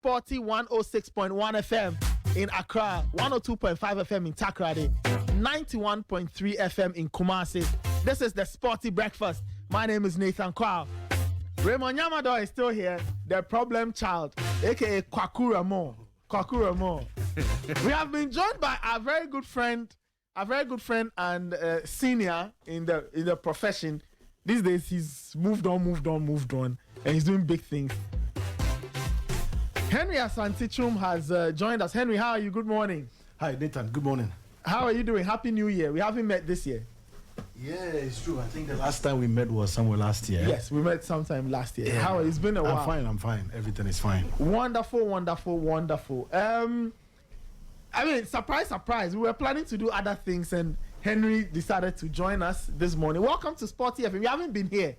Sporty 106.1 FM in Accra, 102.5 FM in Takoradi, 91.3 FM in Kumasi. This is the Sporty Breakfast. My name is Nathan Kwao. Raymond Yamado is still here, the problem child, aka Okraku Ramo. We have been joined by a very good friend and senior in the profession. These days he's moved on, and he's doing big things. Henry Asante Twum has joined us. Henry, how are you? Good morning. Hi, Nathan. Good morning. How are you doing? Happy New Year. We haven't met this year. Yeah, it's true. I think the last time we met was somewhere last year. Yes, we met sometime last year. Yeah. How? It's been a while. I'm fine. Everything is fine. Wonderful. I mean, surprise. We were planning to do other things, and Henry decided to join us this morning. Welcome to SportyFM. We haven't been here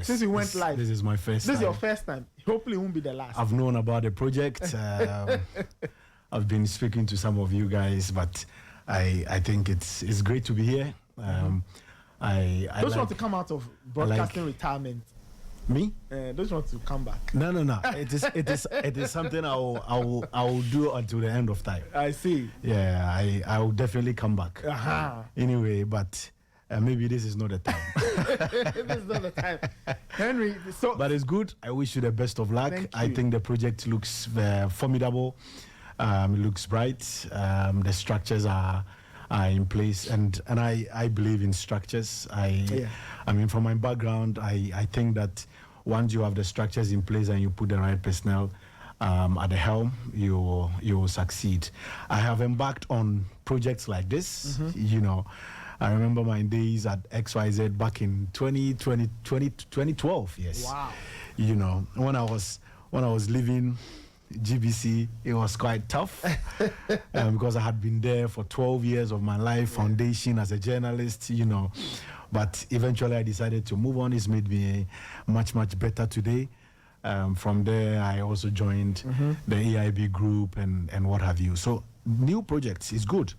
since we went live. This is my first time. This is your first time. Hopefully, it won't be the last. I've known about the project. I've been speaking to some of you guys, but I think it's great to be here. I don't want to come out of broadcasting retirement. Me? Don't want to come back. No. It is something I will do until the end of time. I see. Yeah, I will definitely come back. Anyway, but maybe this is not the time. This is not the time, Henry. But it's good. I wish you the best of luck. I think the project looks formidable. It looks bright. The structures are in place, and I believe in structures. I mean, from my background, I think that once you have the structures in place and you put the right personnel at the helm, you will succeed. I have embarked on projects like this. You know, I remember my days at XYZ back in 2012. Yes. Wow. You know, when I was leaving GBC, it was quite tough because I had been there for 12 years of my life, foundation as a journalist, you know. But eventually I decided to move on. It's made me much better today. From there, I also joined the AIB group and what have you. So new projects is good.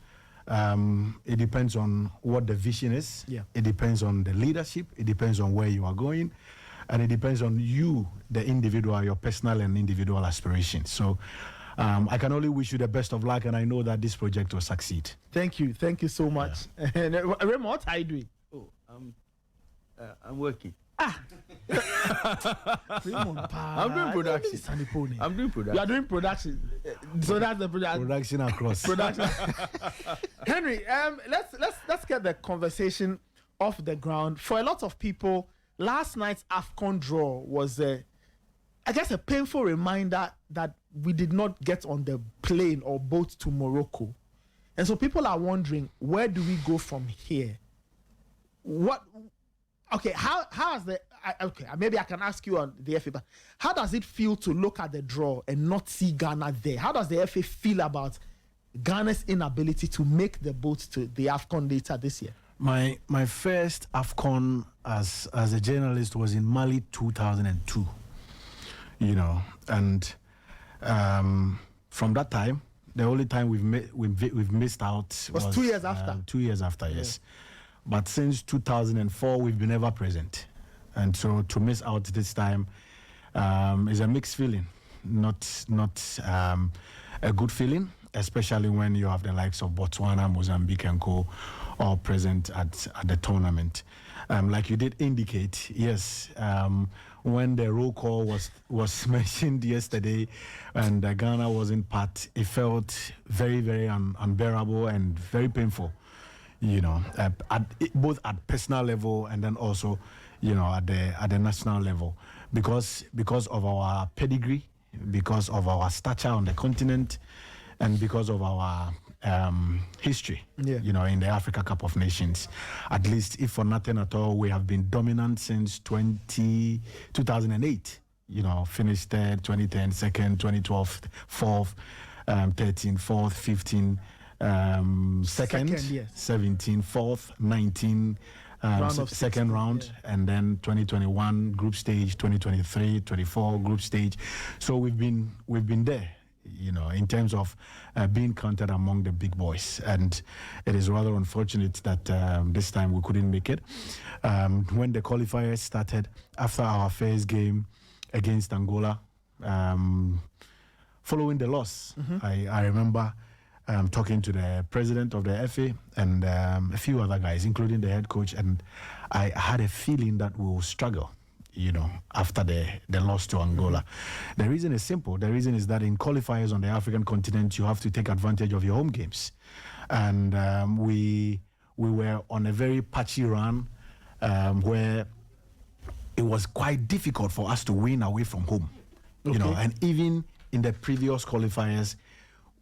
It depends on what the vision is. It depends on the leadership. It depends on where you are going. And it depends on you, the individual, your personal and individual aspirations. So I can only wish you the best of luck, and I know that this project will succeed. Thank you so much. And Raymond, what are you doing? Oh, I'm working. Raymond, I'm doing production. You are doing production. So that's the production across. Production. Henry, let's get the conversation off the ground. For a lot of people, last night's AFCON draw was I guess a painful reminder that we did not get on the plane or boat to Morocco. And so people are wondering, where do we go from here? How is maybe I can ask you on the FA, but how does it feel to look at the draw and not see Ghana there? How does the FA feel about Ghana's inability to make the boat to the AFCON later this year? My first AFCON as a journalist was in Mali 2002. You know, and from that time, the only time we've missed out was 2 years after. 2 years after, yes. But since 2004, we've been ever present, and so to miss out this time is a mixed feeling, not a good feeling, especially when you have the likes of Botswana, Mozambique, and co. all present at the tournament. Like you did indicate, yes, when the roll call was mentioned yesterday and Ghana wasn't part, it felt very, very unbearable and very painful, you know, both at personal level and then also, you know, at the national level, because of our pedigree, because of our stature on the continent, and because of our history, you know, in the Africa Cup of Nations. At least, if for nothing at all, we have been dominant since 2008. You know, finished third, 2010, second, 2012, fourth, 13, fourth, 15, second, 17, fourth, 19, second round, and then 2021 group stage, 2023, 24 group stage. So we've been there, you know, in terms of being counted among the big boys. And it is rather unfortunate that this time we couldn't make it. When the qualifiers started, after our first game against Angola, following the loss, I remember talking to the president of the FA and a few other guys, including the head coach, and I had a feeling that we will struggle, after the loss to Angola. The reason is simple. The reason is that in qualifiers on the African continent, you have to take advantage of your home games. And we were on a very patchy run where it was quite difficult for us to win away from home. And even in the previous qualifiers,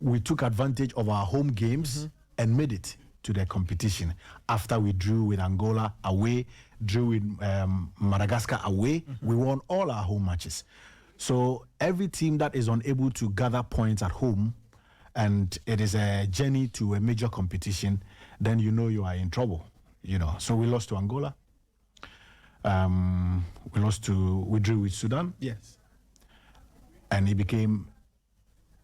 we took advantage of our home games and made it to the competition. After we drew with Angola away, drew with Madagascar away, we won all our home matches. So every team that is unable to gather points at home, and it is a journey to a major competition, then you are in trouble. So we lost to Angola. We drew with Sudan. Yes. And it became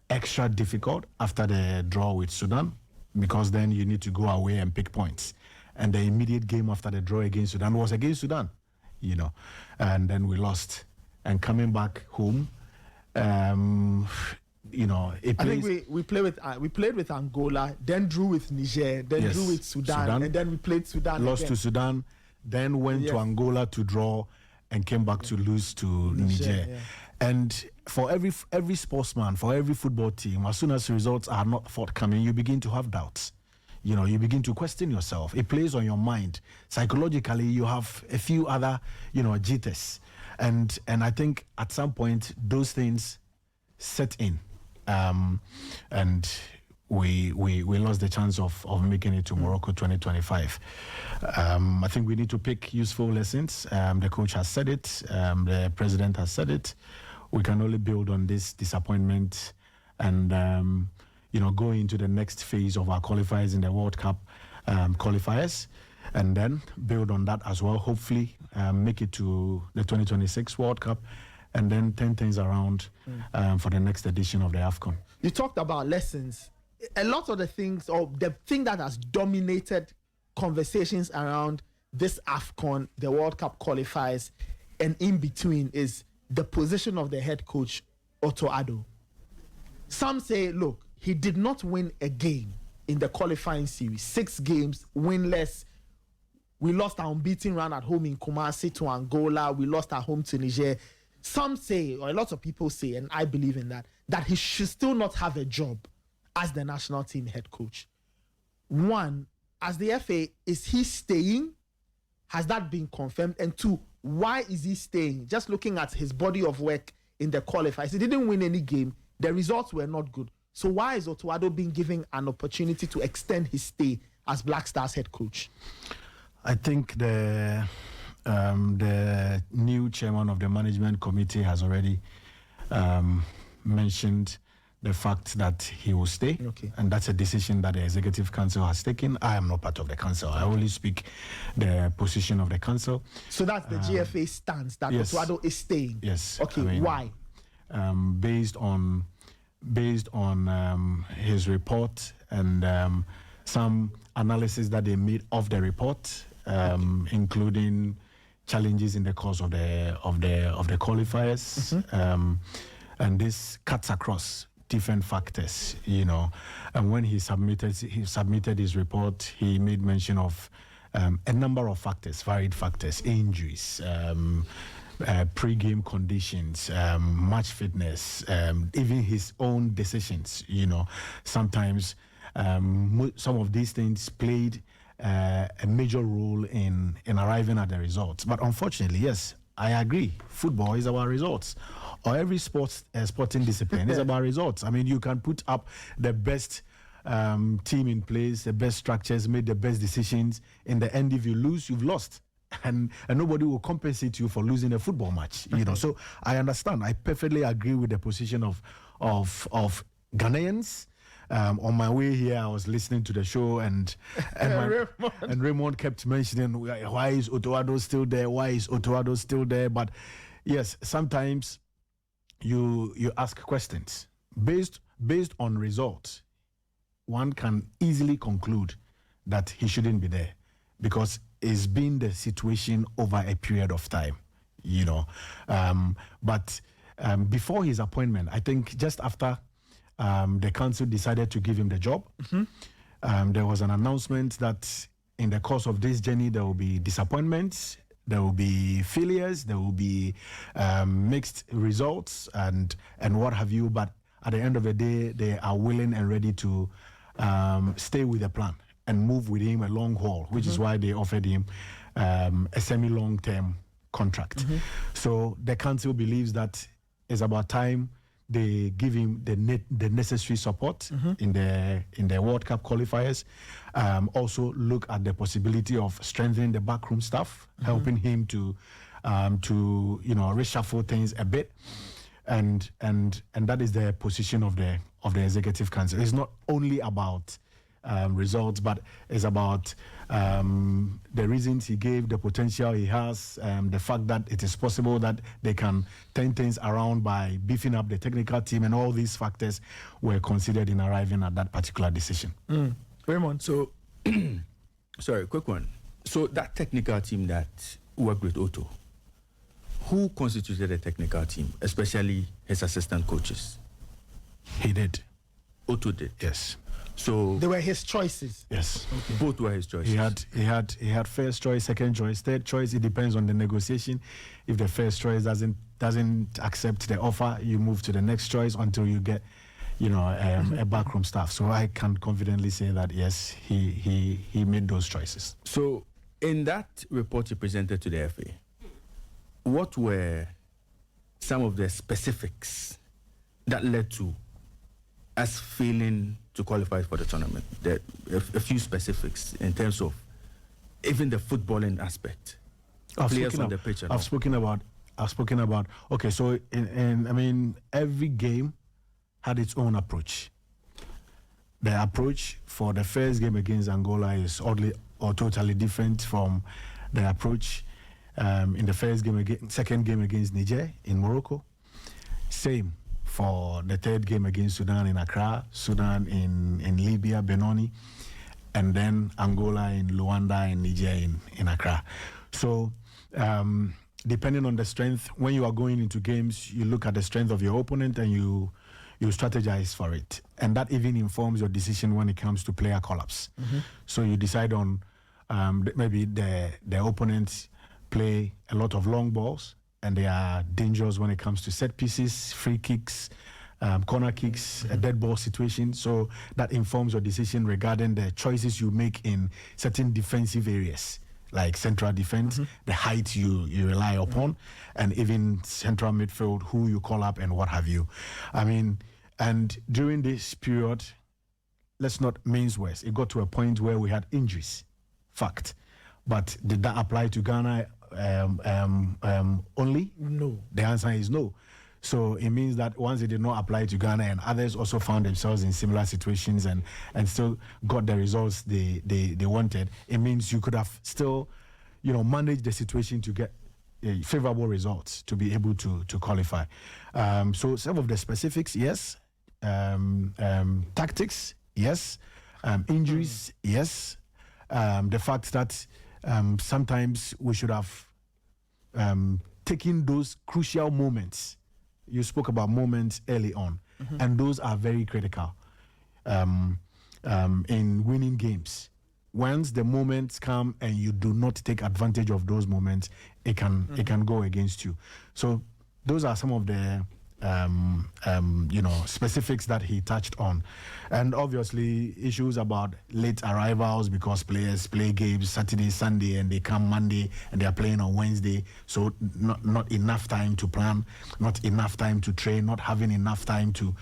extra difficult after the draw with Sudan, because then you need to go away and pick points. And the immediate game after the draw against Sudan was against Sudan, and then we lost. And coming back home, I think we played with Angola, then drew with Niger, then drew with Sudan, and then we played Sudan. Lost again. to Sudan, then went to Angola to draw, and came back to lose to Niger. Yeah. And for every sportsman, for every football team, as soon as results are not forthcoming, you begin to have doubts. You begin to question yourself. It plays on your mind. Psychologically, you have a few other, jitters. And I think at some point, those things set in. And we lost the chance of making it to Morocco 2025. I think we need to pick useful lessons. The coach has said it. The president has said it. We can only build on this disappointment and, go into the next phase of our qualifiers in the World Cup qualifiers, and then build on that as well. Hopefully, make it to the 2026 World Cup, and then turn things around for the next edition of the AFCON. You talked about lessons. A lot of the things, or the thing that has dominated conversations around this AFCON, the World Cup qualifiers, and in between, is the position of the head coach, Otto Addo. Some say, look, he did not win a game in the qualifying series. 6 games, winless. We lost our unbeaten run at home in Kumasi to Angola. We lost at home to Niger. Some say, or a lot of people say, and I believe in that he should still not have a job as the national team head coach. One, as the FA, is he staying? Has that been confirmed? And 2, why is he staying? Just looking at his body of work in the qualifiers, he didn't win any game. The results were not good. So why is Otto Addo being given an opportunity to extend his stay as Black Stars head coach? I think the new chairman of the management committee has already mentioned the fact that he will stay. Okay. And that's a decision that the executive council has taken. I am not part of the council. I only speak the position of the council. So that's the GFA stance that Otto Addo is staying. Yes. Okay. Why? Based on his report and some analysis that they made of the report, including challenges in the course of the qualifiers, and this cuts across different factors, And when he submitted his report, he made mention of a number of factors, varied factors, injuries, pre-game conditions, match fitness, even his own decisions. Sometimes some of these things played a major role in arriving at the results. But unfortunately, yes, I agree. Football is about results, or every sporting discipline is about results. I mean, you can put up the best team in place, the best structures, make the best decisions. In the end, if you lose, you've lost. And nobody will compensate you for losing a football match, So I understand. I perfectly agree with the position of Ghanaians. On my way here, I was listening to the show, and Raymond kept mentioning, why is Otto Addo still there? Why is Otto Addo still there? But yes, sometimes you ask questions based on results. One can easily conclude that he shouldn't be there, because it's been the situation over a period of time, But before his appointment, I think just after the council decided to give him the job. There was an announcement that in the course of this journey, there will be disappointments, there will be failures, there will be mixed results and what have you. But at the end of the day, they are willing and ready to stay with the plan and move with him a long haul, which is why they offered him a semi-long-term contract. So the council believes that it's about time they give him the necessary support in the World Cup qualifiers. Also look at the possibility of strengthening the backroom staff, helping him to reshuffle things a bit, and that is the position of the executive council. It's not only about results, but it's about the reasons he gave, the potential he has, the fact that it is possible that they can turn things around by beefing up the technical team, and all these factors were considered in arriving at that particular decision. Raymond. So, sorry, quick one. So that technical team that worked with Otto, who constituted the technical team, especially his assistant coaches? He did. Otto did. Yes. So they were his choices. Yes. Okay. Both were his choices. He had first choice, second choice, third choice. It depends on the negotiation. If the first choice doesn't accept the offer, you move to the next choice until you get, a backroom staff. So I can confidently say that yes, he made those choices. So in that report you presented to the FA, what were some of the specifics that led to us failing to qualify for the tournament? A few specifics in terms of even the footballing aspect. Players on the pitch. I've spoken about. Okay, so every game had its own approach. The approach for the first game against Angola is oddly or totally different from the approach in the second game against Niger in Morocco. Same for the third game against Sudan in Accra, Sudan in Libya, Benoni, and then Angola in Luanda and Niger in Accra. So depending on the strength, when you are going into games, you look at the strength of your opponent and you strategize for it. And that even informs your decision when it comes to player call-ups. So you decide on maybe the opponents play a lot of long balls, and they are dangerous when it comes to set pieces, free kicks, corner kicks, a dead ball situation. So that informs your decision regarding the choices you make in certain defensive areas, like central defense, the height you rely upon, and even central midfield, who you call up and what have you. And during this period, let's not mince words, it got to a point where we had injuries. Fact. But did that apply to Ghana only? No. The answer is no. So it means that once it did not apply to Ghana, and others also found themselves in similar situations and still got the results they wanted, it means you could have still, managed the situation to get favorable results to be able to qualify. So some of the specifics, yes. Tactics, yes. Injuries, yes. The fact that sometimes we should have taken those crucial moments. You spoke about moments early on, and those are very critical in winning games. Once the moments come and you do not take advantage of those moments, it can go against you. So those are some of the specifics that he touched on, and obviously issues about late arrivals because players play games Saturday, Sunday, and they come Monday and they are playing on Wednesday. So not enough time to plan, not enough time to train, not having enough time to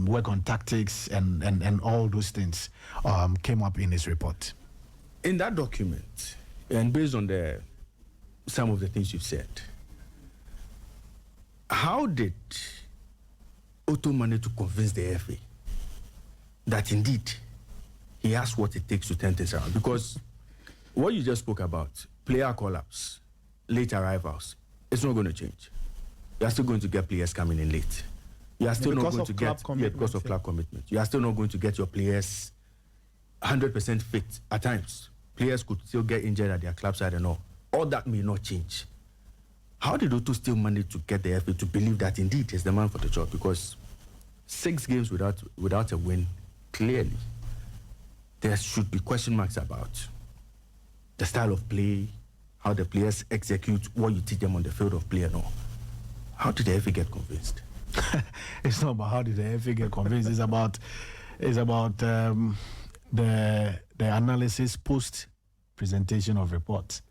work on tactics and all those things came up in his report. In that document, and based on some of the things you've said, how did Otto manage to convince the FA that indeed he has what it takes to turn things around? Because what you just spoke about, player call-ups, late arrivals, it's not going to change. You are still going to get players coming in late. You are still not going to get, because of club commitment. You are still not going to get your players 100% fit at times. Players could still get injured at their club side and all. All that may not change. How did Otto still manage to get the FA to believe that indeed he's the man for the job? Because 6 games without a win, clearly, there should be question marks about the style of play, how the players execute what you teach them on the field of play and all. How did the FA get convinced? It's not about how did the FA get convinced. It's about the analysis post presentation of reports.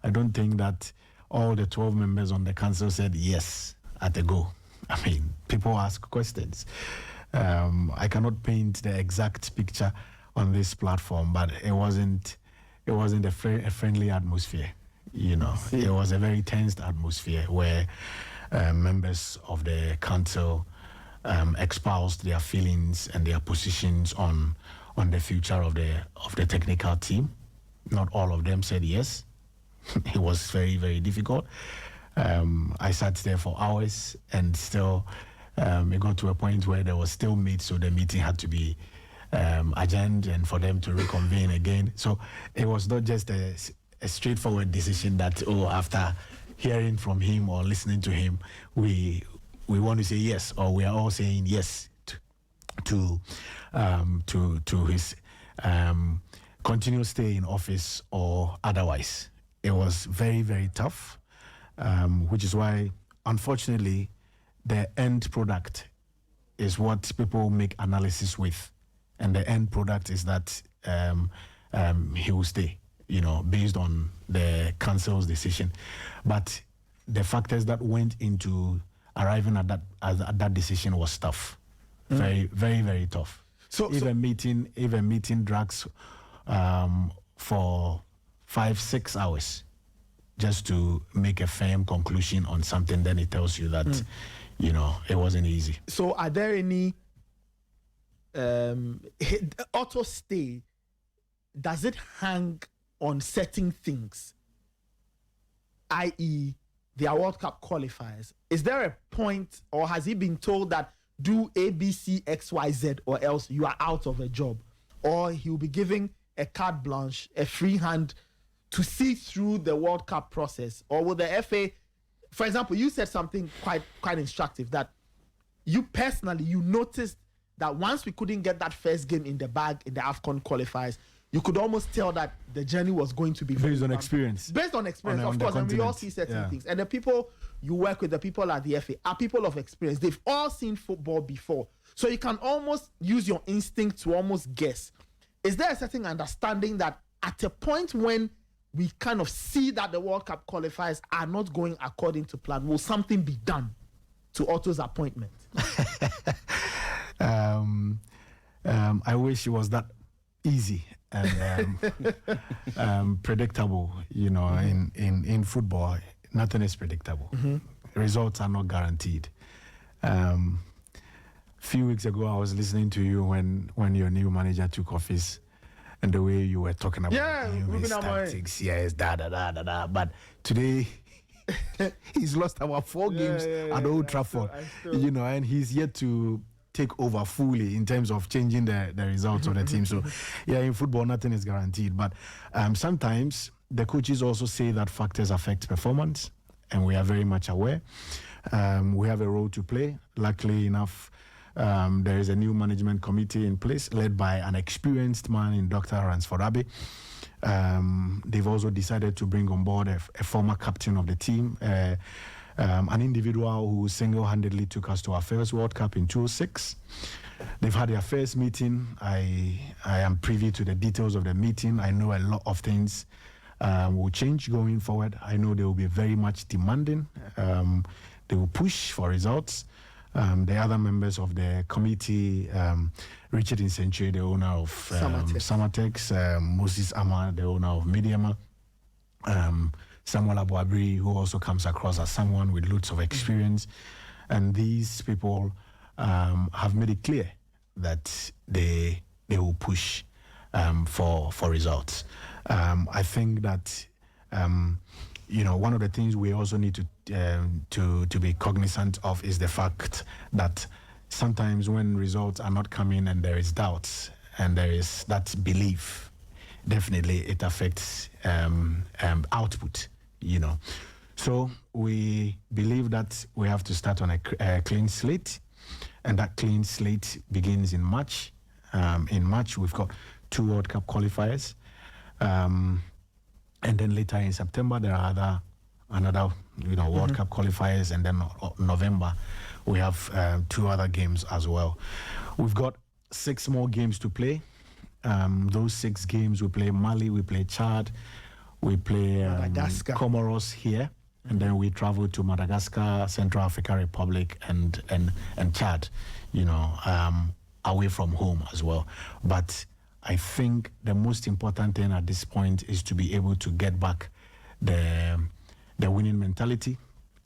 I don't think that all the 12 members on the council said yes at a go. I mean, people ask questions. I cannot paint the exact picture on this platform, but it wasn't a friendly atmosphere. You know, it was a very tensed atmosphere where members of the council espoused their feelings and their positions on the future of the technical team. Not all of them said yes. It was very, very difficult. I sat there for hours, and still it got to a point where there was still meat, so the meeting had to be adjourned and for them to reconvene again. So it was not just a straightforward decision that, after hearing from him or listening to him, we want to say yes, or we are all saying yes to his continued stay in office or otherwise. It was very, very tough, which is why, unfortunately, the end product is what people make analysis with. And the end product is that he will stay, based on the council's decision. But the factors that went into arriving at that decision was tough. Very, very, very tough. So meeting drags for 5-6 hours just to make a firm conclusion on something. Then it tells you that it wasn't easy. So are there any auto stay, does it hang on certain things, i.e. their World Cup qualifiers? Is there a point, or has he been told that do A, B, C, X, Y, Z, or else you are out of a job? Or he'll be giving a carte blanche, a free hand to see through the World Cup process? Or will the FA, for example, you said something quite instructive, that you personally, you noticed that once we couldn't get that first game in the bag in the AFCON qualifiers, you could almost tell that the journey was going to be based on experience. Based on experience, of course, and we all see certain things. And the people you work with, the people at the FA, are people of experience. They've all seen football before. So you can almost use your instinct to almost guess. Is there a certain understanding that at a point when we kind of see that the World Cup qualifiers are not going according to plan, will something be done to Otto's appointment? I wish it was that easy and predictable. In football, nothing is predictable. Results are not guaranteed. A few weeks ago, I was listening to you when your new manager took office, and the way you were talking about his tactics, da. But today, he's lost about 4 games at Old Trafford, and he's yet to take over fully in terms of changing the results of the team. So, in football, nothing is guaranteed. But sometimes the coaches also say that factors affect performance, and we are very much aware. We have a role to play. Luckily enough, there is a new management committee in place led by an experienced man in Dr. Ransford Abbey. They've also decided to bring on board a former captain of the team, an individual who single-handedly took us to our first World Cup in 2006. They've had their first meeting. I am privy to the details of the meeting. I know a lot of things will change going forward. I know they will be very much demanding. They will push for results. The other members of the committee, Richard Insenture, the owner of Samatex, Moses Ama, the owner of Mediama, Samuel Abuabri, who also comes across as someone with loads of experience. And these people have made it clear that they will push for results. I think that one of the things we also need to be cognizant of is the fact that sometimes when results are not coming and there is doubts and there is that belief, definitely it affects output. So we believe that we have to start on a clean slate and that clean slate begins in March. In March, we've got 2 World Cup qualifiers. And then later in September, there are another World Cup qualifiers, and then November we have 2 other games as well. We've got 6 more games to play. Those 6 games, we play Mali, we play Chad, we play Comoros here, and then we travel to Madagascar, Central African Republic, and Chad, away from home as well. But I think the most important thing at this point is to be able to get back the winning mentality,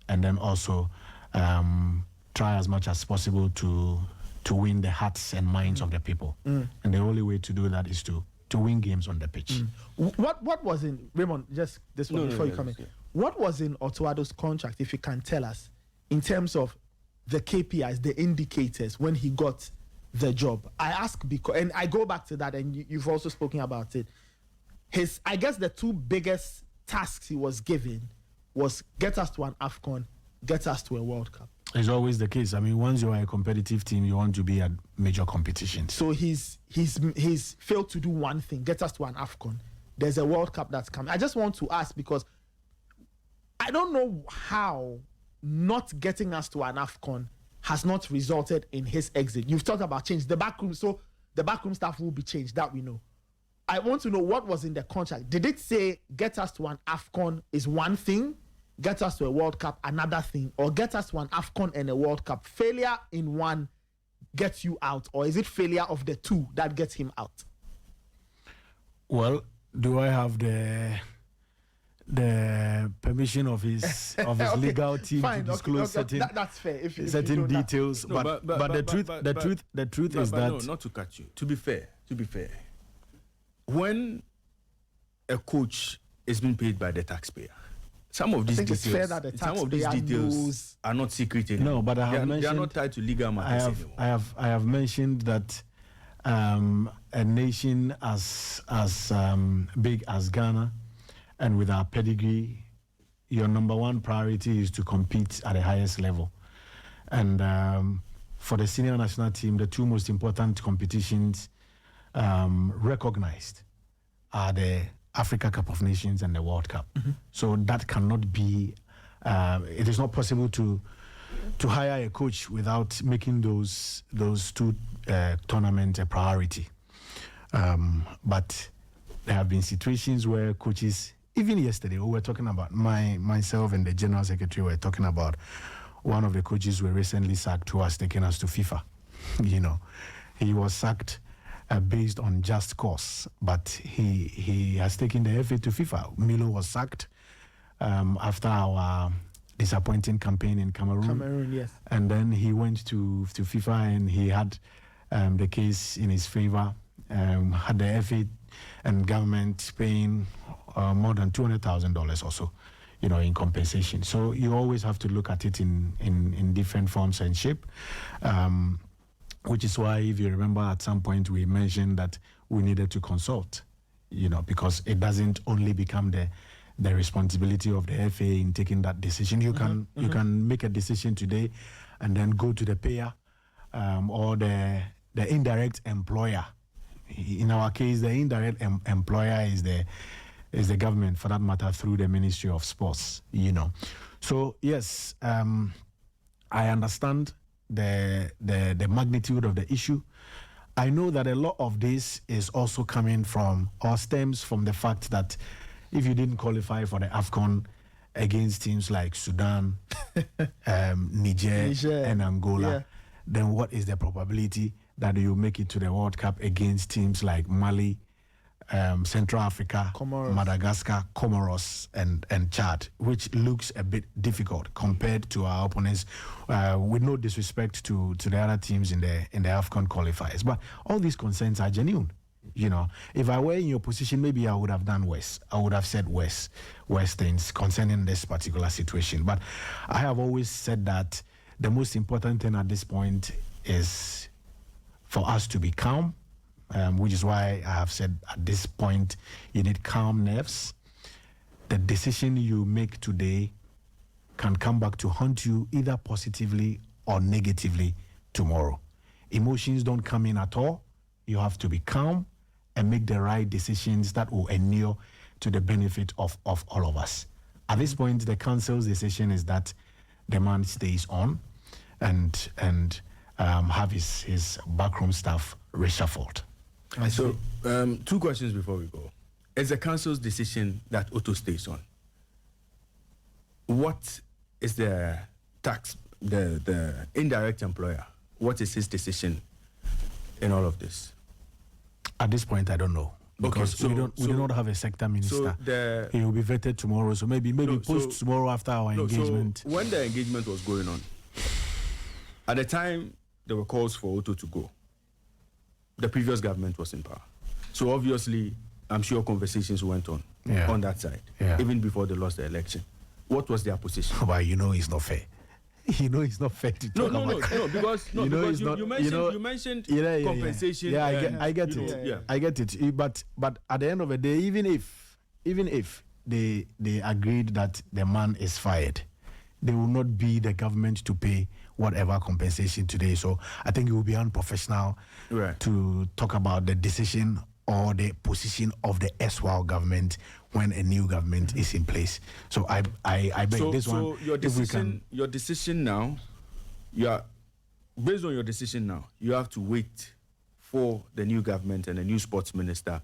and then also try as much as possible to win the hearts and minds of the people. And the only way to do that is to win games on the pitch. What was in Raymond? Just this one before you come in. Yeah. What was in Otto Addo's contract, if you can tell us, in terms of the KPIs, the indicators when he got the job? I ask because, and I go back to that, and you've also spoken about it. I guess the 2 biggest tasks he was given was get us to an AFCON, get us to a World Cup. It's always the case. I mean, once you are a competitive team, you want to be at major competitions. So he's failed to do one thing, get us to an AFCON. There's a World Cup that's coming. I just want to ask, because I don't know how not getting us to an AFCON has not resulted in his exit. You've talked about change. The backroom, so the backroom staff will be changed, that we know. I want to know what was in the contract. Did it say get us to an AFCON is one thing, get us to a World Cup another thing, or get us to an AFCON and a World Cup? Failure in one gets you out, or is it failure of the 2 that gets him out? Well, do I have the permission of his okay, legal team to disclose certain that's fair. If certain details? But the truth is that, no, not to cut you. To be fair, when a coach is being paid by the taxpayer, some of these details are not secret anymore. No, but they are not tied to legal matters anymore. I have mentioned that a nation as big as Ghana, and with our pedigree, your number 1 priority is to compete at the highest level. And for the senior national team, the 2 most important competitions recognized are the Africa Cup of Nations and the World Cup. So that cannot be, it is not possible to hire a coach without making those 2 tournaments a priority. But there have been situations where coaches, even yesterday, we were talking about, myself and the General Secretary were talking about one of the coaches who were recently sacked, who has taken us to FIFA. He was sacked based on just cause, but he has taken the FA to FIFA. Milo was sacked after our disappointing campaign in Cameroon. Yes. And then he went to FIFA, and he had the case in his favor, had the FA and government paying more than $200,000 or so, in compensation. So you always have to look at it in different forms and shape, which is why, if you remember, at some point we mentioned that we needed to consult, because it doesn't only become the responsibility of the FA in taking that decision. You can make a decision today and then go to the payer or the indirect employer. In our case, the indirect employer is the government, for that matter, through the Ministry of Sports. So yes, I understand the magnitude of the issue. I know that a lot of this is also coming from, or stems from, the fact that if you didn't qualify for the AFCON against teams like Sudan, Niger, and Angola, then what is the probability that you make it to the World Cup against teams like Mali, Central Africa, Madagascar, Comoros, and Chad, which looks a bit difficult compared to our opponents, with no disrespect to the other teams in the AFCON qualifiers. But all these concerns are genuine. If I were in your position, maybe I would have done worse. I would have said worse things concerning this particular situation. But I have always said that the most important thing at this point is for us to be calm, which is why I have said at this point you need calm nerves. The decision you make today can come back to haunt you either positively or negatively tomorrow. Emotions don't come in at all. You have to be calm and make the right decisions that will inure to the benefit of all of us. At this point, the council's decision is that the man stays on and have his backroom staff reshuffled. So, 2 questions before we go. It's the council's decision that Otto stays on. What is the indirect employer? What is his decision in all of this? At this point, I don't know. Because we do not have a sector minister. So he will be vetted tomorrow. So maybe tomorrow after our engagement. So when the engagement was going on, at the time there were calls for Otto to go, the previous government was in power. So obviously, I'm sure conversations went on that side, even before they lost the election. What was their position? But it's not fair. It's not fair to talk about. Because you mentioned compensation. I get it. I get it. But at the end of the day, even if they agreed that the man is fired, they will not be the government to pay whatever compensation today. So I think it will be unprofessional to talk about the decision or the position of the SWAL government when a new government is in place. So I beg this one. So your decision now, based on your decision now, you have to wait for the new government and the new sports minister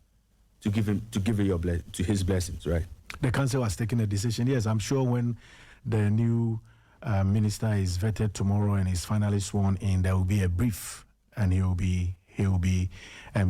to give his blessings, right? The council has taken a decision. Yes, I'm sure when the new minister is vetted tomorrow and is finally sworn in, there will be a brief, and he will be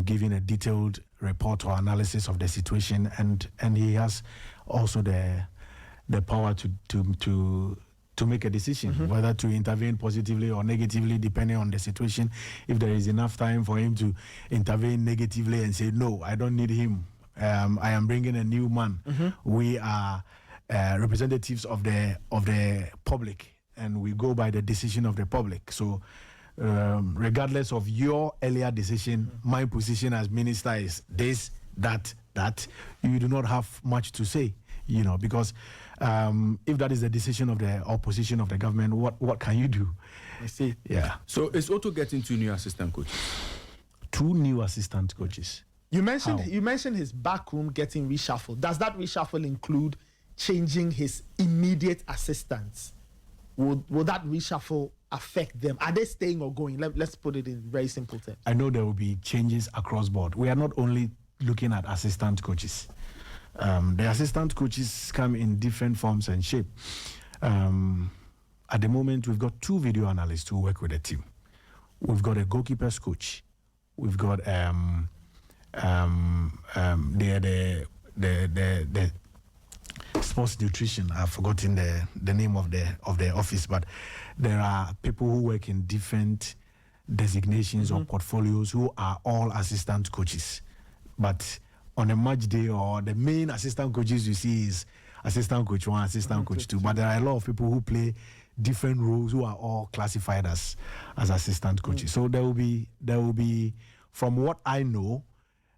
giving a detailed report or analysis of the situation, and he has also the power to make a decision whether to intervene positively or negatively depending on the situation. If there is enough time for him to intervene negatively and say, no, I don't need him, I am bringing a new man. We are representatives of the public, and we go by the decision of the public. So regardless of your earlier decision, my position as minister is this, that. You do not have much to say, because if that is the decision of the opposition of the government, what can you do? I see. Yeah. So is Otto getting 2 new assistant coaches? 2 new assistant coaches. You mentioned his backroom getting reshuffled. Does that reshuffle include changing his immediate assistants? Will that reshuffle affect them? Are they staying or going? Let's put it in very simple terms. I know there will be changes across board. We are not only looking at assistant coaches. The assistant coaches come in different forms and shape. At the moment, we've got 2 video analysts who work with the team. We've got a goalkeepers coach. We've got the sports nutrition. I've forgotten the name of the office, but there are people who work in different designations or portfolios who are all assistant coaches. But on a match day, or the main assistant coaches you see is assistant coach 1, assistant coach 2. But there are a lot of people who play different roles who are all classified as assistant coaches. So there will be, from what I know,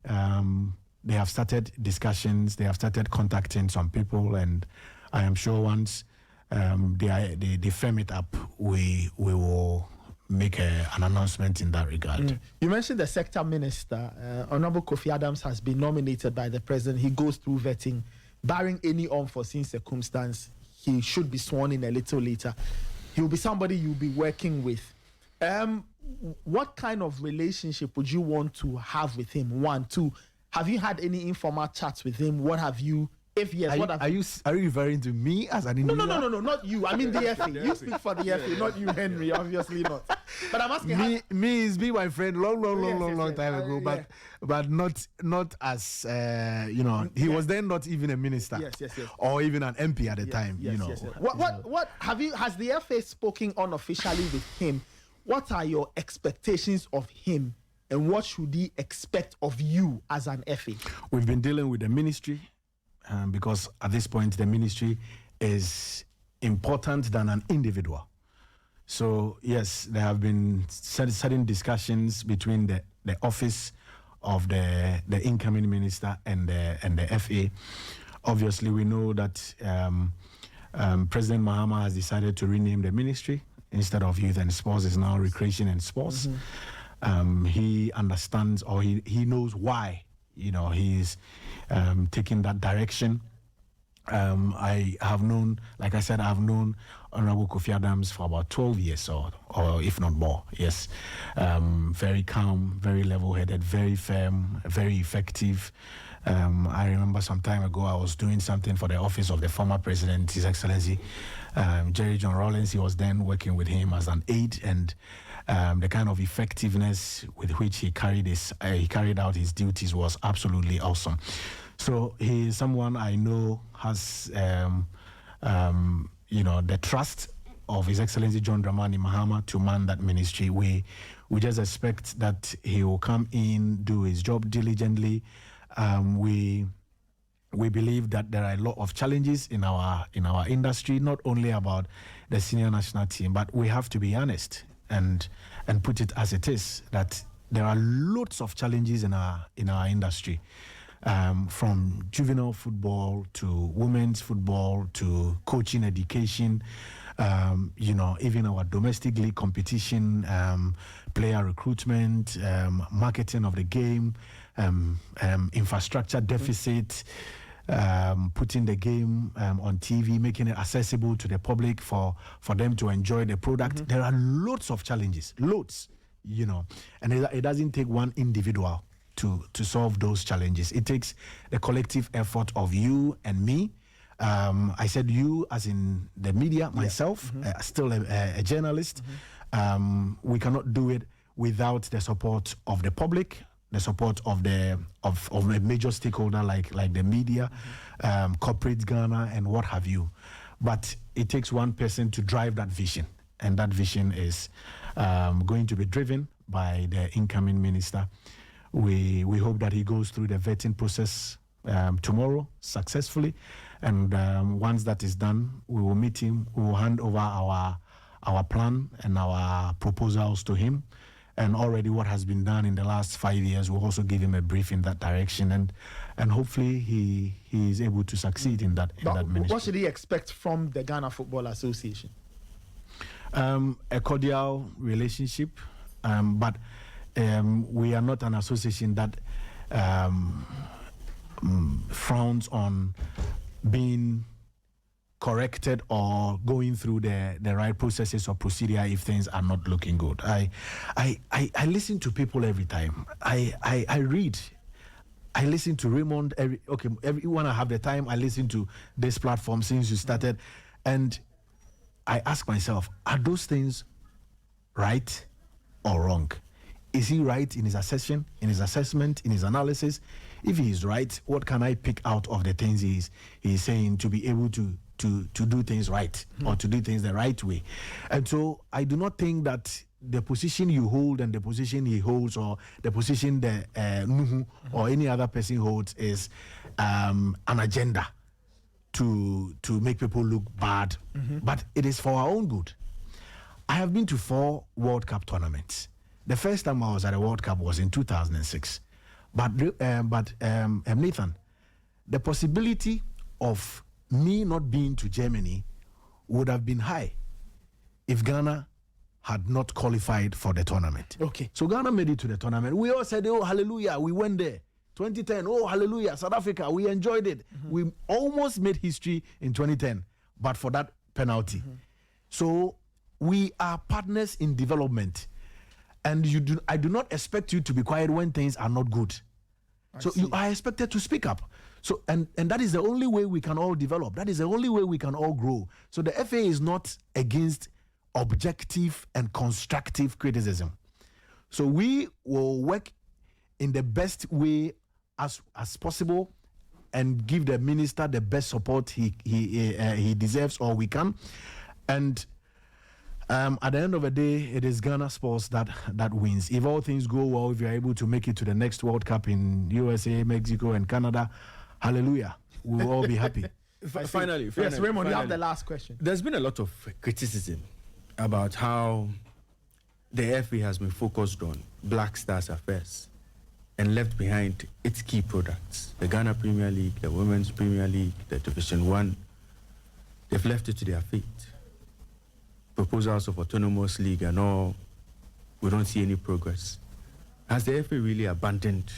they have started discussions, they have started contacting some people, and I am sure once they firm it up, we will make an announcement in that regard. You mentioned the sector minister. Honorable Kofi Adams has been nominated by the president. He goes through vetting. Barring any unforeseen circumstance, he should be sworn in a little later. He will be somebody you'll be working with. What kind of relationship would you want to have with him? 1, 2, have you had any informal chats with him? What have you? If yes, are you referring to me as an individual? No, not you. I mean the FA. You speak for the FA, not you, Henry. Obviously not. But I'm asking. Me is be my friend long time ago. But not as He was then not even a minister. Yes. Or even an MP at the time. Yes. What have you? Has the FA spoken unofficially with him? What are your expectations of him, and what should he expect of you as an FA? We've been dealing with the ministry. Because at this point, the ministry is important than an individual. So, yes, there have been certain discussions between the office of the incoming minister and the FA. Obviously, we know that President Mahama has decided to rename the ministry, instead of youth and sports is now recreation and sports. He understands, or he knows why, he's taking that direction. I have known, like I said, I've known Honorable Kofi Adams for about 12 years or if not more. Yes. Very calm, very level-headed, very firm, very effective. I remember some time ago I was doing something for the office of the former president, His Excellency Jerry John Rawlings. He was then working with him as an aide, and the kind of effectiveness with which he carried out his duties was absolutely awesome. So he is someone I know has, the trust of His Excellency John Dramani Mahama to man that ministry. We just expect that he will come in, do his job diligently. We believe that there are a lot of challenges in our industry, not only about the senior national team, but we have to be honest and put it as it is, that there are lots of challenges in our industry. From juvenile football to women's football to coaching education, even our domestic league competition, player recruitment, marketing of the game, infrastructure deficit, putting the game on TV, making it accessible to the public for them to enjoy the product. There are lots of challenges, and it doesn't take one individual to solve those challenges. It takes the collective effort of you and me. I said you as in the media, myself, still a journalist. We cannot do it without the support of the public, the support of a major stakeholder like the media, corporate Ghana, and what have you. But it takes one person to drive that vision, and that vision is going to be driven by the incoming minister. We hope that he goes through the vetting process tomorrow successfully, and once that is done, we will meet him. We will hand over our plan and our proposals to him, and already what has been done in the last 5 years, we'll also give him a brief in that direction, and hopefully he is able to succeed in that ministry. What should he expect from the Ghana Football Association? A cordial relationship, but we are not an association that frowns on being corrected or going through the right processes or procedure if things are not looking good. I listen to people every time. I read. I listen to Raymond when I have the time. I listen to this platform since you started, and I ask myself, are those things right or wrong? Is he right in his assessment, in his analysis? If he is right, what can I pick out of the things he's saying to be able to do things right or to do things the right way? And so I do not think that the position you hold and the position he holds, or the position Nuhu or any other person holds, is an agenda to make people look bad. But it is for our own good. I have been to 4 World Cup tournaments. The first time I was at a World Cup was in 2006. But Nathan, the possibility of me not being to Germany would have been high if Ghana had not qualified for the tournament. Okay. So Ghana made it to the tournament. We all said, oh, hallelujah, we went there. 2010, oh, hallelujah, South Africa, we enjoyed it. We almost made history in 2010, but for that penalty. So we are partners in development. And I do not expect you to be quiet when things are not good. So you are expected to speak up. So and that is the only way we can all develop. That is the only way we can all grow. So the FA is not against objective and constructive criticism. So we will work in the best way as possible and give the minister the best support he deserves, or we can. And at the end of the day, it is Ghana sports that wins. If all things go well, if you're able to make it to the next World Cup in USA, Mexico, and Canada, hallelujah, we will all be happy. Finally, yes, Raymond, you have the last question. There's been a lot of criticism about how the FA has been focused on Black Stars affairs and left behind its key products. The Ghana Premier League, the Women's Premier League, the Division 1. They've left it to their fate. proposals of autonomous league and all, we don't see any progress. Has the FA really abandoned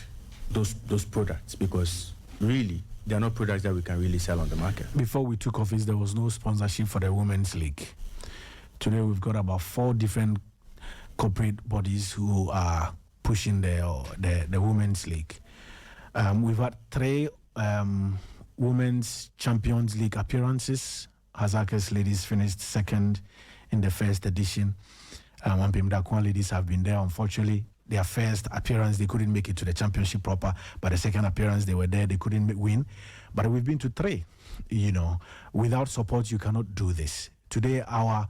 those products? Because really, they are not products that we can really sell on the market. Before we took office, there was no sponsorship for the Women's League. Today, we've got about 4 different corporate bodies who are pushing the Women's League. We've had 3 Women's Champions League appearances. Hazaka's ladies finished 2nd in the first edition. Ampimdakwan ladies have been there. Unfortunately, their first appearance, they couldn't make it to the championship proper. But the second appearance, they were there. They couldn't win. But we've been to 3. You know, without support, you cannot do this. Today, our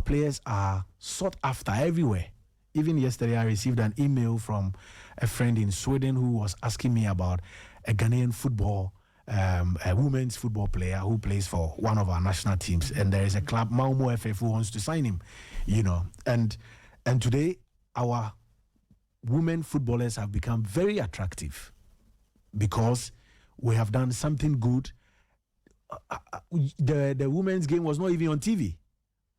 players are sought after everywhere. Even yesterday, I received an email from a friend in Sweden who was asking me about a Ghanaian football, a women's football player who plays for one of our national teams. And there is a club, Malmo FF, who wants to sign him, you know. And today, our women footballers have become very attractive because we have done something good. The women's game was not even on TV.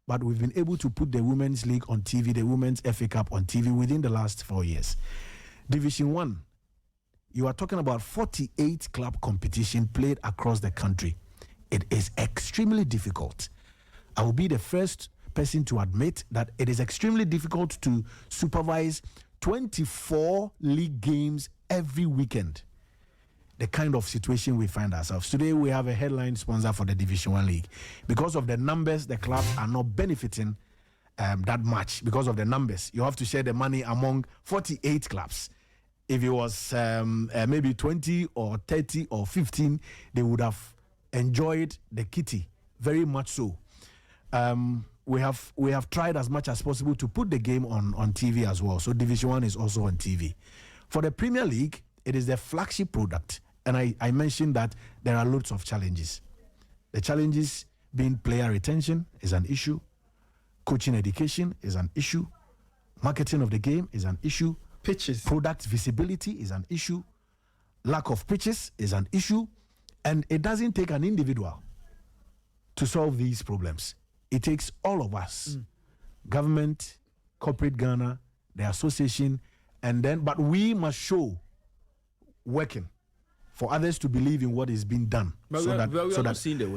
But we've been able to put the Women's League on TV, the Women's FA Cup on TV within the last 4 years. Division 1, you are talking about 48 club competition played across the country. It is extremely difficult. I will be the first person to admit that it is extremely difficult to supervise 24 league games every weekend. The kind of situation we find ourselves. Today, we have a headline sponsor for the Division 1 League. Because of the numbers, the clubs are not benefiting that much. Because of the numbers, you have to share the money among 48 clubs. If it was maybe 20 or 30 or 15, they would have enjoyed the kitty very much so. We have tried as much as possible to put the game on TV as well. So Division 1 is also on TV. For the Premier League, it is the flagship product. And I mentioned that there are loads of challenges. The challenges being player retention is an issue. Coaching education is an issue. Marketing of the game is an issue. Pitches. Product visibility is an issue. Lack of pitches is an issue. And it doesn't take an individual to solve these problems. It takes all of us. Government, corporate Ghana, the association, but we must show working for others to believe in what is being done, but so that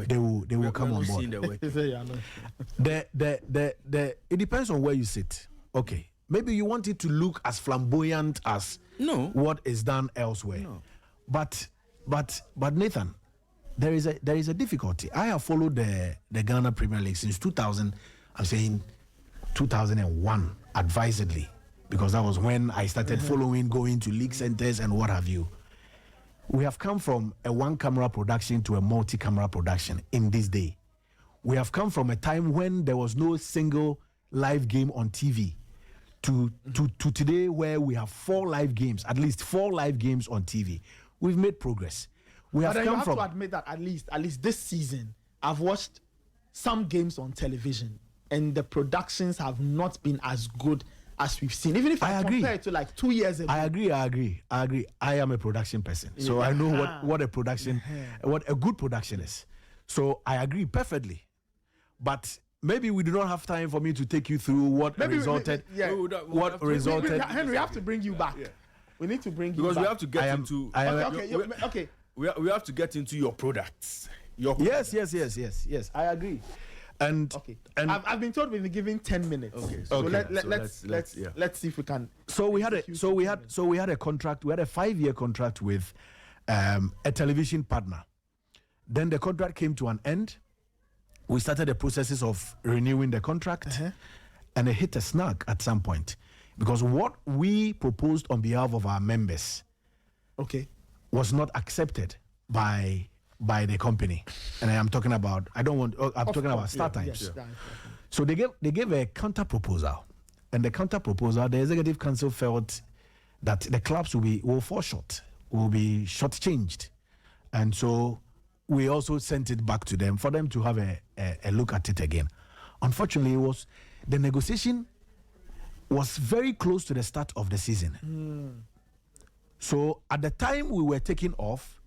they will come on board. It depends on where you sit. Okay, maybe you want it to look as flamboyant as what is done elsewhere. No. But Nathan, there is a difficulty. I have followed the Ghana Premier League since 2000. I'm saying 2001 advisedly, because that was when I started following, going to league centers and what have you. We have come from a one-camera production to a multi-camera production in this day. We have come from a time when there was no single live game on TV to today where we have 4 live games, at least 4 live games on TV. We've made progress. We have come from... to admit that at least this season, I've watched some games on television and the productions have not been as good as we've seen, even if I compare it to like 2 years ago. I agree. I am a production person, so I know what a production, what a good production is. So I agree perfectly. But maybe we do not have time for me to take you through what resulted. Henry, we have to bring you back. Yeah. We need to bring you back. Because we have to get into. Okay. We have to get into your products. Yes. I agree. And I've been told we've been given 10 minutes. Okay. So let's see if we can. So we had a contract. We had a 5-year contract with a television partner. Then the contract came to an end. We started the processes of renewing the contract, and it hit a snag at some point because what we proposed on behalf of our members, was not accepted by the company. And I'm talking about StarTimes. Yeah. So they gave a counter proposal, and the counter proposal, the executive council felt that the clubs will fall short, will be shortchanged, and so we also sent it back to them for them to have a look at it again. Unfortunately, the negotiation was very close to the start of the season. So at the time we were taking off,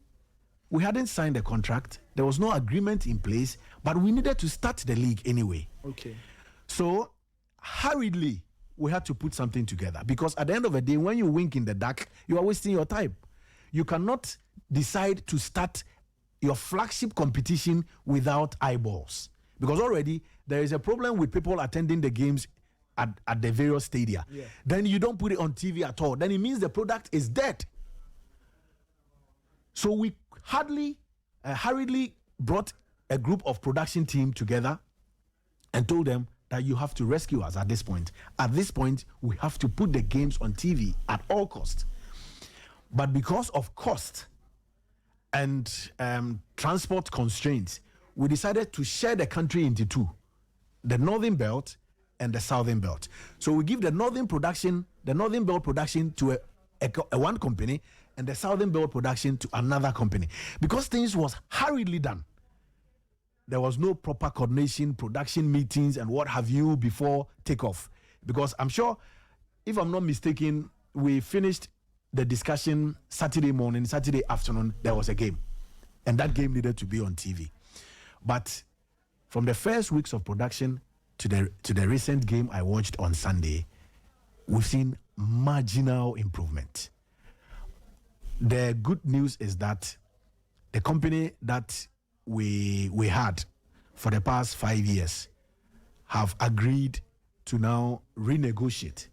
we hadn't signed the contract. There was no agreement in place, but we needed to start the league anyway. So hurriedly, we had to put something together, because at the end of the day, when you wink in the dark, you are wasting your time. You cannot decide to start your flagship competition without eyeballs, because already there is a problem with people attending the games at the various stadia. Yeah. Then you don't put it on TV at all. Then it means the product is dead. So we hurriedly brought a group of production team together and told them that you have to rescue us at this point. At this point, we have to put the games on TV at all costs. But because of cost and transport constraints, we decided to share the country into two, the Northern Belt and the Southern Belt. So we give the Northern Belt production to a one company, and the Southern Belt production to another company. Because things was hurriedly done. There was no proper coordination, production meetings, and what have you before takeoff. Because I'm sure, if I'm not mistaken, we finished the discussion Saturday morning, Saturday afternoon, there was a game. And that game needed to be on TV. But from the first weeks of production to the recent game I watched on Sunday, we've seen marginal improvement. The good news is that the company that we had for the past 5 years have agreed to now renegotiate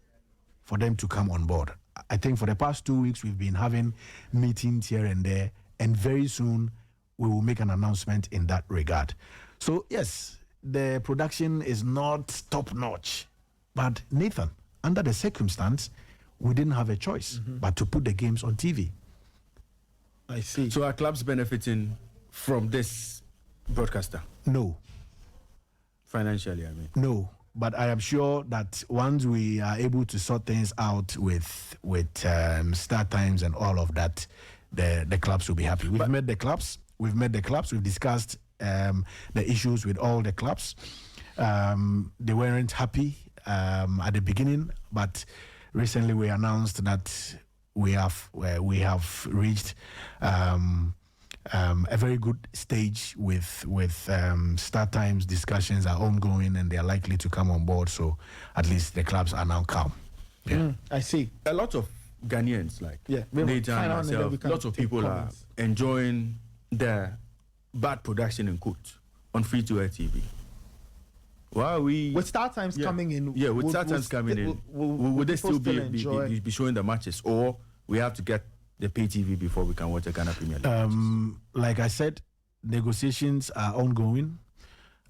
for them to come on board. I think for the past 2 weeks, we've been having meetings here and there, and very soon we will make an announcement in that regard. So yes, the production is not top notch, but Nathan, under the circumstance, we didn't have a choice but to put the games on TV. I see. So are clubs benefiting from this broadcaster? No. Financially, I mean. No. But I am sure that once we are able to sort things out with start times and all of that, the clubs will be happy. We've met the clubs. We've discussed the issues with all the clubs. They weren't happy at the beginning, but recently we announced that we have reached a very good stage with start times. Discussions are ongoing and they are likely to come on board. So at least the clubs are now calm. Yeah, I see. A lot of Ghanaians, like Nathan and myself, lots of people are enjoying the bad production in quote on free-to-air TV. Why are we with start times coming in? Yeah, with start times coming in, would they still be showing the matches, or we have to get the pay TV before we can watch the Ghana Premier League? Like I said, negotiations are ongoing.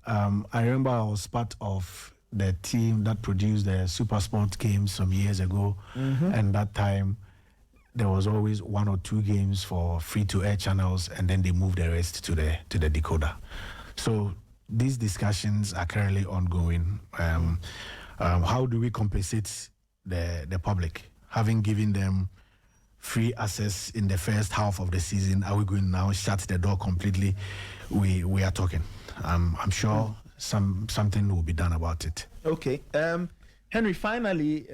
I remember I was part of the team that produced the Super Sport games some years ago, and that time there was always 1 or 2 games for free-to-air channels, and then they moved the rest to the decoder. So these discussions are currently ongoing. How do we compensate the public? Having given them free access in the first half of the season, are we going to now shut the door completely? We are talking. I'm sure something will be done about it. Okay. Henry, finally,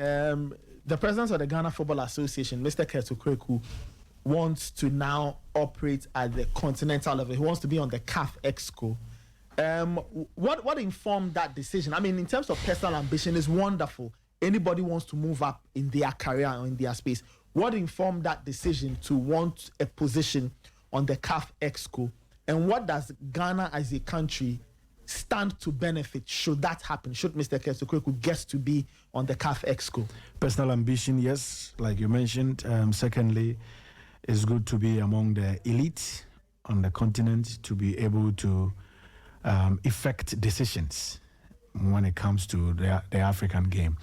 the president of the Ghana Football Association, Mr. Okraku, wants to now operate at the continental level. He wants to be on the CAF Exco. What informed that decision? I mean, in terms of personal ambition, is wonderful. Anybody wants to move up in their career or in their space. What informed that decision to want a position on the CAF Exco? And what does Ghana as a country stand to benefit should that happen? Should Mr. Okraku get to be on the CAF Exco? Personal ambition, yes, like you mentioned. Secondly, it's good to be among the elite on the continent, to be able to effect decisions when it comes to the African game.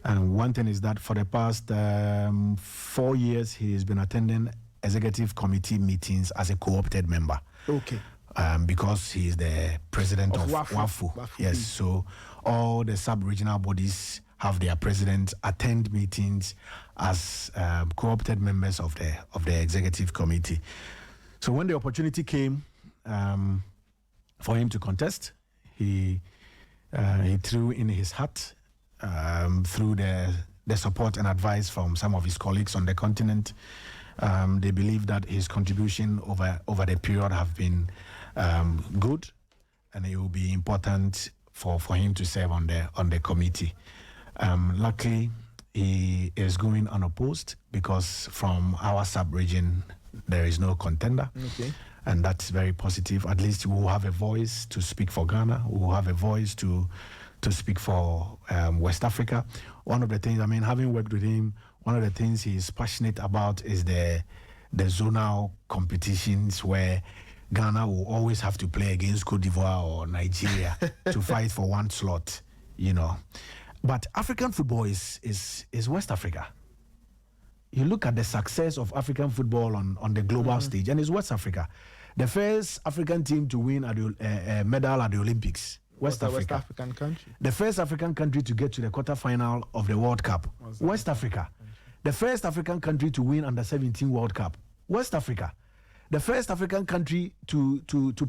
And one thing is that for the past 4 years, he has been attending executive committee meetings as a co-opted member. Okay. Because he is the president of WAFU. Yes, so all the sub-regional bodies have their presidents attend meetings as co-opted members of the executive committee. So when the opportunity came for him to contest, he threw in his hat through the support and advice from some of his colleagues on the continent. They believe that his contribution over the period have been good, and it will be important for him to serve on the committee. Luckily, he is going unopposed because from our sub-region, there is no contender. Okay. And that's very positive. At least we will have a voice to speak for Ghana. We will have a voice to speak for West Africa. One of the things, having worked with him, one of the things he's passionate about is the zonal competitions where Ghana will always have to play against Cote d'Ivoire or Nigeria to fight for one slot, But African football is West Africa. You look at the success of African football on the global stage, and it's West Africa. The first African team to win a medal at the Olympics, West Africa. West African country. The first African country to get to the quarterfinal of the World Cup, West Africa. The first African country to win under 17 World Cup, West Africa. The first African country to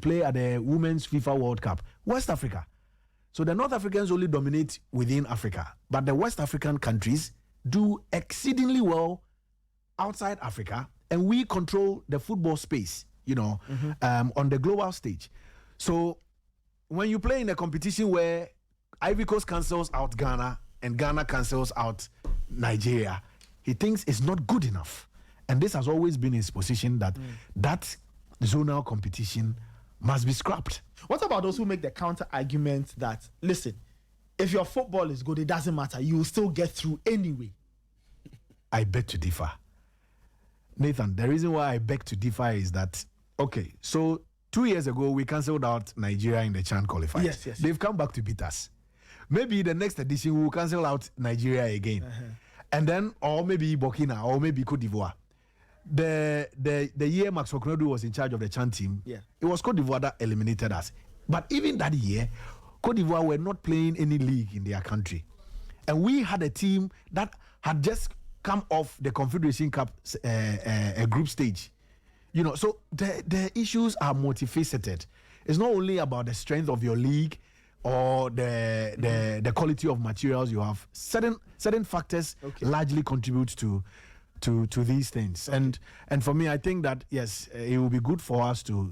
play at the Women's FIFA World Cup, West Africa. So the North Africans only dominate within Africa, but the West African countries do exceedingly well outside Africa, and we control the football space, on the global stage. So when you play in a competition where Ivory Coast cancels out Ghana and Ghana cancels out Nigeria, he thinks it's not good enough. And this has always been his position that that zonal competition must be scrapped. What about those who make the counter argument that, listen, if your football is good, it doesn't matter. You will still get through anyway? I beg to differ. Nathan, the reason why I beg to differ is that, okay, so 2 years ago, we cancelled out Nigeria in the CHAN qualifiers. Yes. They've come back to beat us. Maybe the next edition, we'll cancel out Nigeria again. And then, or maybe Burkina, or maybe Cote d'Ivoire. The year Max Oknodu was in charge of the CHAN team, it was Cote d'Ivoire that eliminated us. But even that year, Cote d'Ivoire were not playing any league in their country. And we had a team that had just come off the Confederation Cup group stage. So the issues are multifaceted. It's not only about the strength of your league or the quality of materials you have. Certain factors largely contribute to these things. And for me, I think that yes, it will be good for us to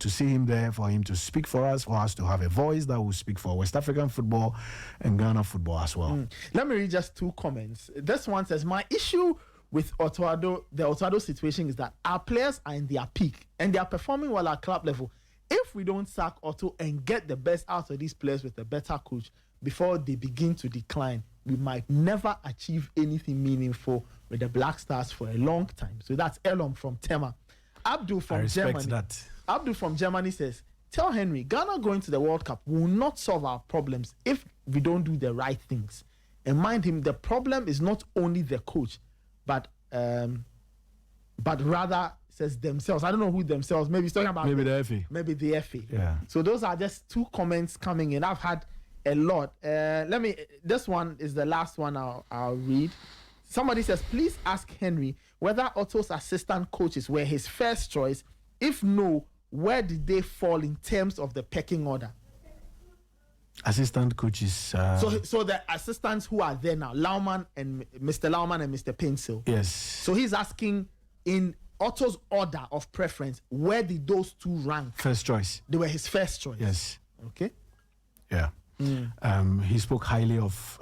see him there, for him to speak for us to have a voice that will speak for West African football and Ghana football as well. Let me read just 2 comments. This one says, my issue with Otto Addo, the Otto Addo situation is that our players are in their peak and they are performing well at club level. If we don't sack Otto and get the best out of these players with a better coach before they begin to decline, we might never achieve anything meaningful with the Black Stars for a long time. So that's Elom from Tema. Abdul from Germany. That. Abdul from Germany says, tell Henry, Ghana going to the World Cup will not solve our problems if we don't do the right things. And mind him, the problem is not only the coach, but rather says themselves. I don't know who themselves. Maybe he's talking about the FA. Maybe the FA. Yeah. So those are just 2 comments coming in. I've had a lot. This one is the last one I'll read. Somebody says, please ask Henry whether Otto's assistant coaches were his first choice. If no, where did they fall in terms of the pecking order? Assistant coaches. So the assistants who are there now, Mr. Lauman and Mr. Pencil. Yes. So he's asking, in Otto's order of preference, where did those 2 rank? First choice. They were his first choice. Yes. Okay. Yeah. He spoke highly of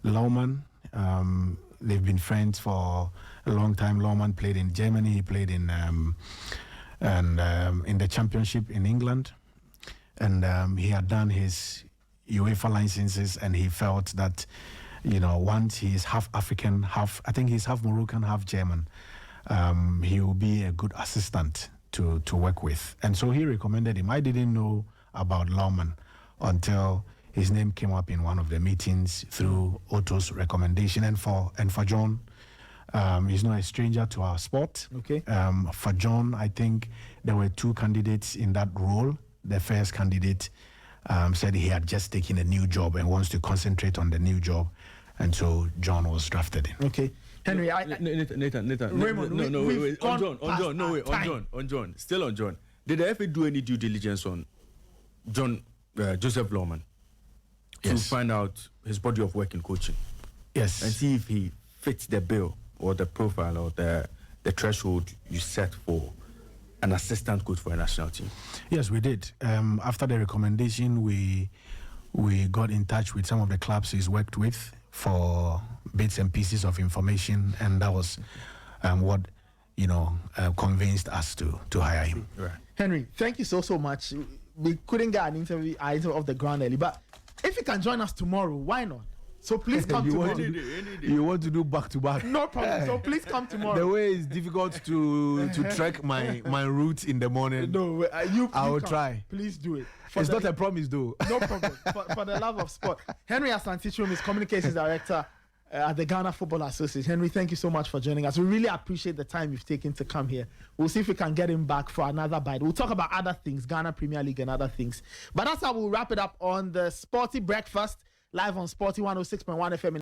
Lauman. They've been friends for a long time. Lauman played in Germany. He played in the championship in England. And he had done his UEFA licenses, and he felt that, once he is half African, I think he's half Moroccan, half German, he will be a good assistant to work with. And so he recommended him. I didn't know about Lauman until his name came up in one of the meetings through Otto's recommendation. And for John, he's not a stranger to our sport. Okay. For John, I think there were 2 candidates in that role. The first candidate said he had just taken a new job and wants to concentrate on the new job. And so John was drafted in. Okay. Henry, Nathan. Raymond, wait. On John. Still on John. Did the FA do any due diligence on John Joseph Lauman to find out his body of work in coaching? Yes. And see if he fits the bill or the profile or the threshold you set for an assistant coach for a national team? Yes, we did. After the recommendation, we got in touch with some of the clubs he's worked with for bits and pieces of information, and that was what convinced us to hire him. Right. Henry, thank you so much. We couldn't get an interview off the ground early, but if you can join us tomorrow, why not? So please come tomorrow. You want to do back to back? No problem. So please come tomorrow. The way it's difficult to track my route in the morning. No, I will try. Please do it. It's not a promise, though. No problem. For the love of sport. Henry Asante is Communications Director at the Ghana Football Association. Henry, thank you so much for joining us. We really appreciate the time you've taken to come here. We'll see if we can get him back for another bite. We'll talk about other things, Ghana Premier League and other things. But that's how we'll wrap it up on the Sporty Breakfast, live on Sporty 106.1 FM.